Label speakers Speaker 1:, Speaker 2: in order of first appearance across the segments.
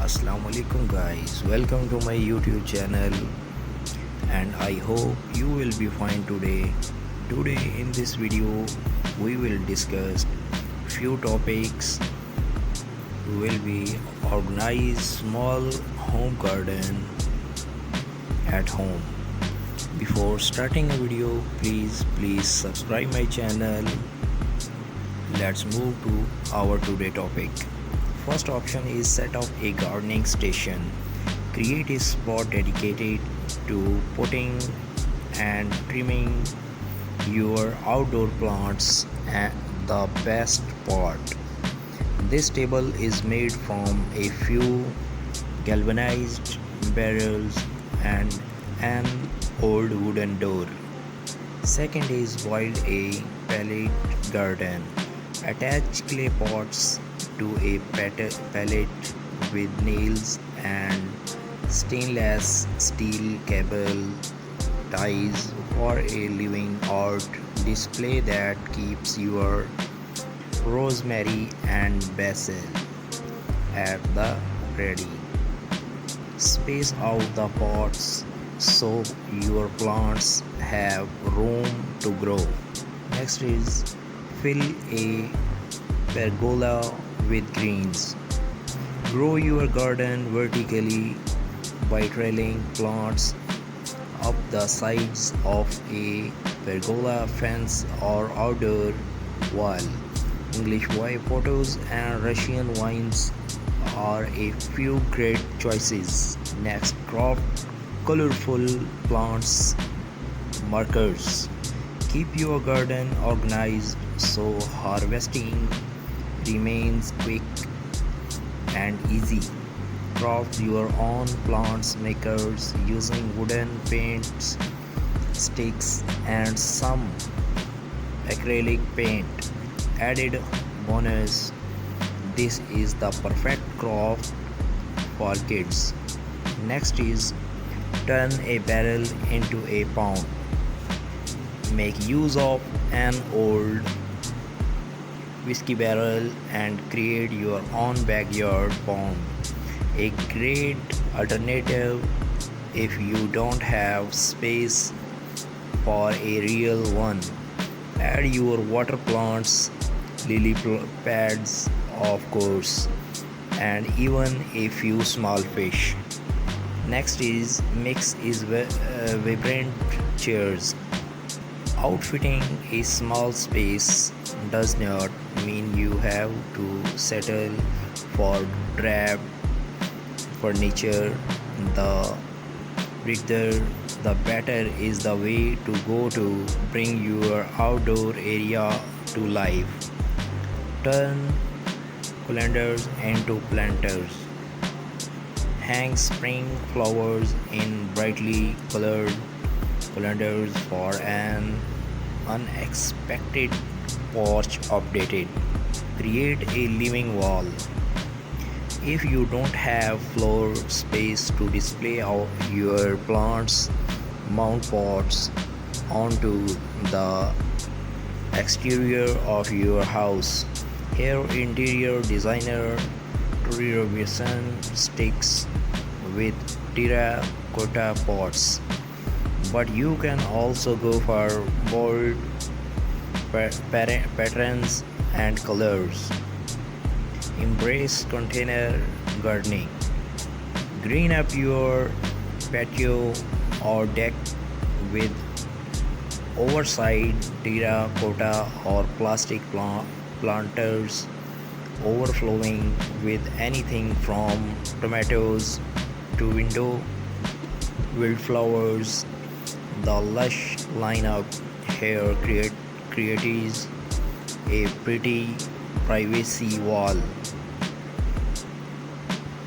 Speaker 1: Assalamualaikum guys, welcome to my YouTube channel and I hope you will be fine today. Today in this video we will discuss few topics. We will be organize small home garden at home. Before starting a video, please subscribe my channel. Let's move to our today topic. First option is set up a gardening station. Create a spot dedicated to potting and trimming your outdoor plants. And the best part, this table is made from a few galvanized barrels and an old wooden door. Second is build a pallet garden. Attach clay pots to a pallet with nails and stainless steel cable ties for a living art display that keeps your rosemary and basil at the ready. Space out the pots so your plants have room to grow. Next is fill a pergola with greens. Grow your garden vertically by trailing plants up the sides of a pergola fence or outdoor wall. English white potatoes and Russian vines are a few great choices. Next, crop colorful plants markers. Keep your garden organized so harvesting remains quick and easy. Craft your own plants makers using wooden paints, sticks, and some acrylic paint. Added bonus, this is the perfect craft for kids. Next is turn a barrel into a pond. Make use of an old whiskey barrel and create your own backyard pond. A great alternative if you don't have space for a real one. Add your water plants, lily pads, of course, and even a few small fish. Next is mix is vibrant chairs. Outfitting a small space does not mean you have to settle for drab furniture. The bigger the better is the way to go to bring your outdoor area to life. Turn colanders into planters. Hang spring flowers in brightly colored colanders for an unexpected porch updated. Create a living wall. If you don't have floor space to display your plants, mount pots onto the exterior of your house. Here interior designer Trudy Robinson sticks with terracotta pots, but you can also go for bold patterns and colors. Embrace container gardening. Green up your patio or deck with oversized terracotta or plastic planters overflowing with anything from tomatoes to window wildflowers. The lush lineup here creates a pretty privacy wall.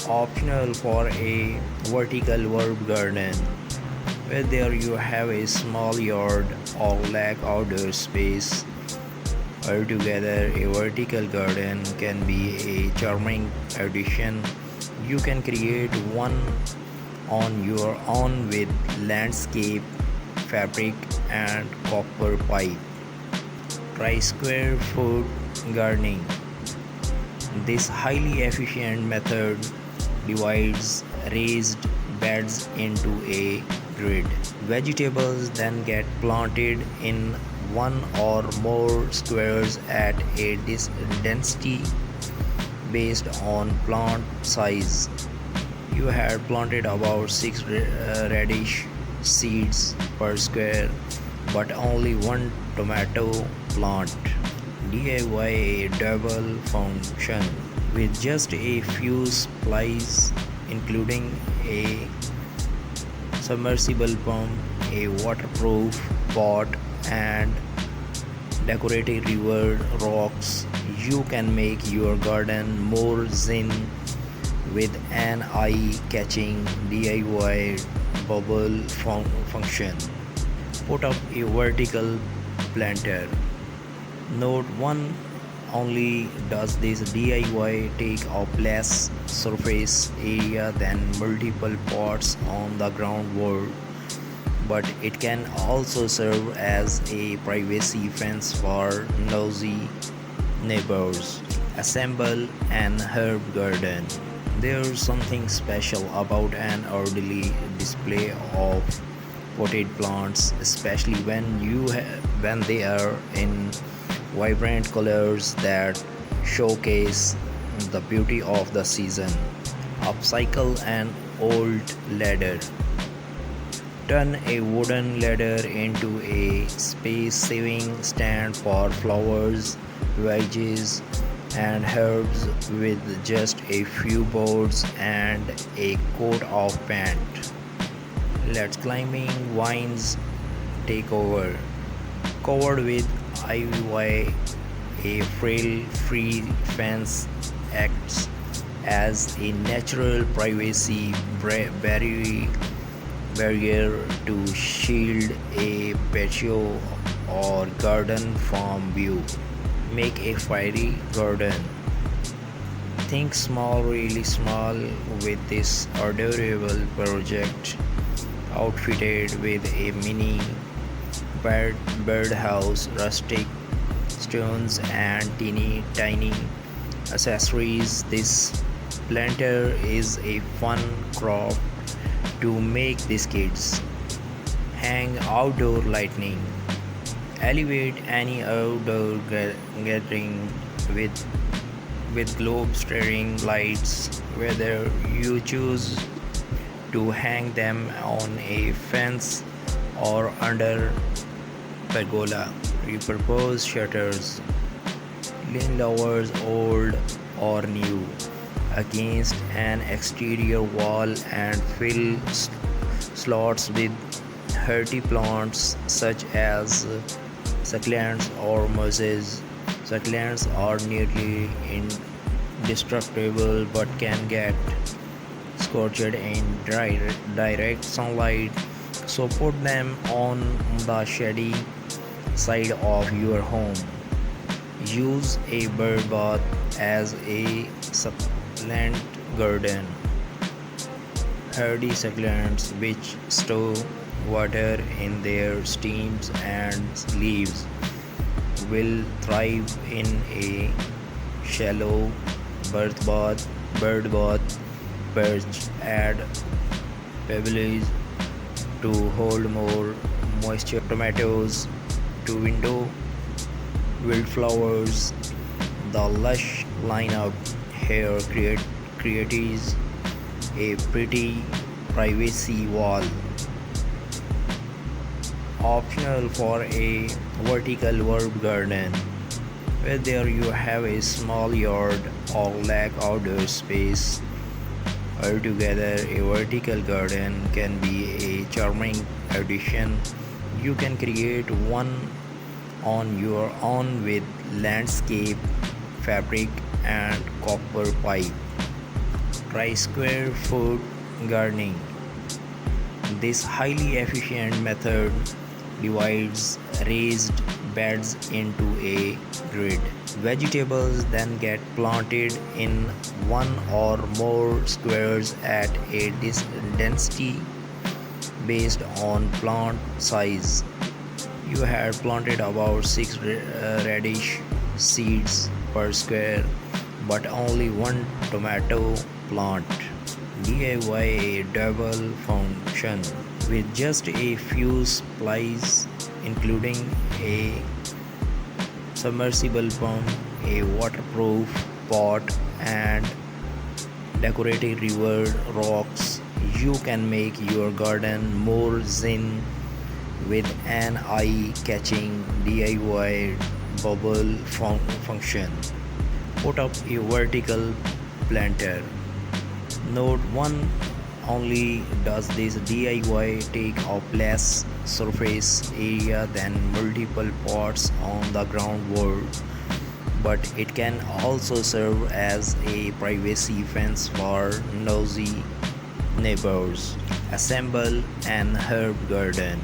Speaker 1: Optional for a vertical herb garden. Whether you have a small yard or lack outdoor space, altogether a vertical garden can be a charming addition. You can create one on your own with landscape fabric and copper pipe. Try square foot gardening. This highly efficient method divides raised beds into a grid. Vegetables then get planted in one or more squares at a density based on plant size. You had planted about 6 radish seeds per square, but only one tomato plant. DIY a double function with just a few supplies, including a submersible pump, a waterproof pot, and decorative river rocks. You can make your garden more zen with an eye-catching DIY bubble function. Put up a vertical planter. Note 1: only does this DIY take up less surface area than multiple pots on the ground wall, but it can also serve as a privacy fence for nosy neighbors. Assemble an herb garden. There's something special about an orderly display of potted plants, especially when they are in vibrant colors that showcase the beauty of the season. Upcycle an old ladder. Turn a wooden ladder into a space-saving stand for flowers, veggies, and herbs with just a few boards and a coat of paint. Let climbing vines take over. Covered with ivy, a frail-free fence acts as a natural privacy barrier to shield a patio or garden from view. Make a fiery garden. Think small, really small with this adorable project, outfitted with a mini birdhouse, rustic stones, and teeny tiny accessories. This planter is a fun craft to make these kids. Hang outdoor lighting. Elevate any outdoor gathering with globe staring lights, whether you choose to hang them on a fence or under pergola. Repurpose shutters, lean lowers old or new against an exterior wall and fill slots with hardy plants such as succulents or mosses. Succulents are nearly indestructible but can get scorched in direct sunlight, so put them on the shady side of your home. Use a bird bath as a succulent garden. Hardy succulents which store water in their stems and leaves will thrive in a shallow bird bath. Perch add pebbles to hold more moisture. Tomatoes to window wildflowers. The lush lineup here creates a pretty privacy wall. Optional for a vertical herb garden. Whether you have a small yard or lack outdoor space, altogether a vertical garden can be a charming addition. You can create one on your own with landscape fabric and copper pipe. Try square foot gardening. This highly efficient method divides raised beds into a grid. Vegetables then get planted in one or more squares at a density based on plant size. You had planted about 6 radish seeds per square, but only one tomato plant. DIY a double function with just a few supplies, including a submersible pump, a waterproof pot, and decorative river rocks. You can make your garden more zen with an eye-catching DIY bubble function. Put up a vertical planter. Note 1: only does this DIY take up less surface area than multiple pots on the ground wall, but it can also serve as a privacy fence for nosy neighbors. Assemble an herb garden.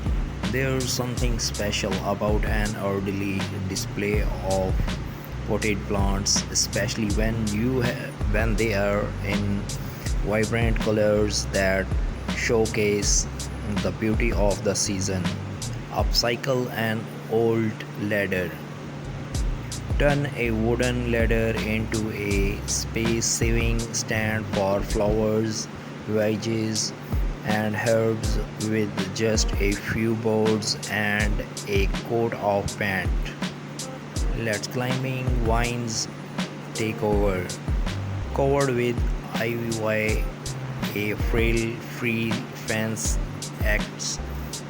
Speaker 1: There's something special about an orderly display of potted plants, especially when they are in vibrant colors that showcase the beauty of the season. Upcycle an old ladder. Turn a wooden ladder into a space-saving stand for flowers, veggies, and herbs with just a few boards and a coat of paint. Let climbing vines take over. Covered with ivy, a frail free fence acts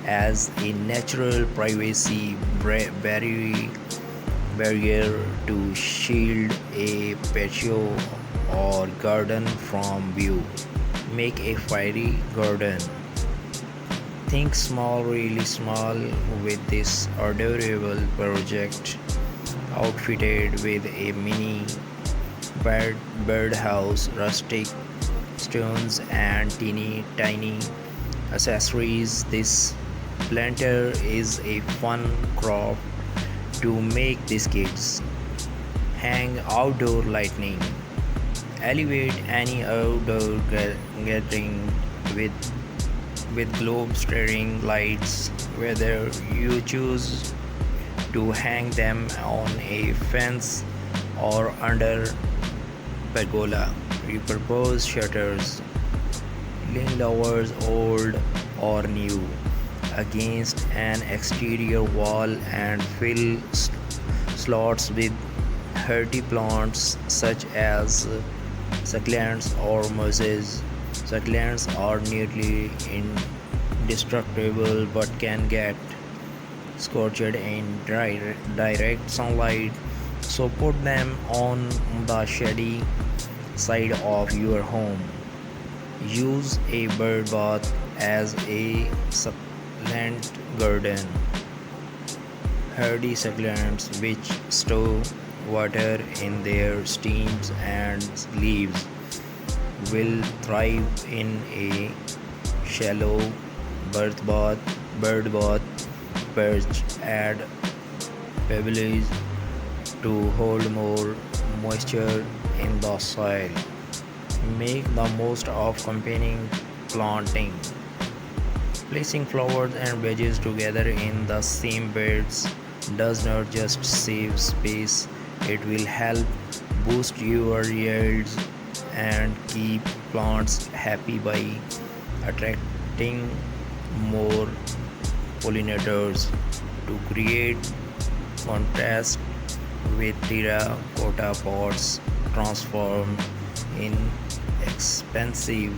Speaker 1: as a natural privacy barrier to shield a patio or garden from view. Make a fairy garden. Think small, really small with this adorable project, outfitted with a mini birdhouse, rustic stones, and teeny tiny accessories. This planter is a fun craft to make these kids. Hang outdoor lighting. Elevate any outdoor gathering with globe staring lights, whether you choose to hang them on a fence or under pergola. Repurpose shutters, lean lowers old or new against an exterior wall and fill slots with hardy plants such as succulents or mosses. Succulents are nearly indestructible but can get scorched in direct sunlight, so put them on the shady side of your home. Use a bird bath as a succulent garden. Hardy succulents which store water in their stems and leaves will thrive in a shallow bird bath. Perch add pebbles to hold more moisture in the soil. Make the most of combining planting. Placing flowers and veggies together in the same beds does not just save space, it will help boost your yields and keep plants happy by attracting more pollinators. To create contrast with terracotta pots, transform in expensive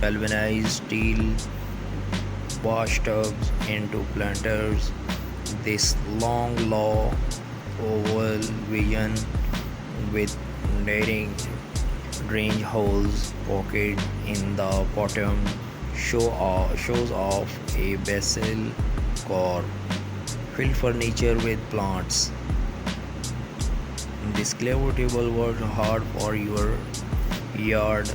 Speaker 1: galvanized steel washtubs into planters. This long low oval vision with drainage holes pocket in the bottom shows off a basil core. Fill furniture with plants. This clever table worked hard for your yard.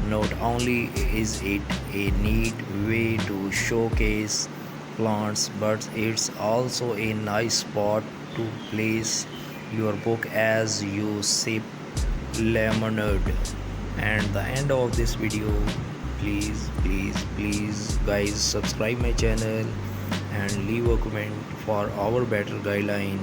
Speaker 1: Not only is it a neat way to showcase plants, but it's also a nice spot to place your book as you sip lemonade. And the end of this video, please guys, subscribe my channel and leave a comment for our better guideline.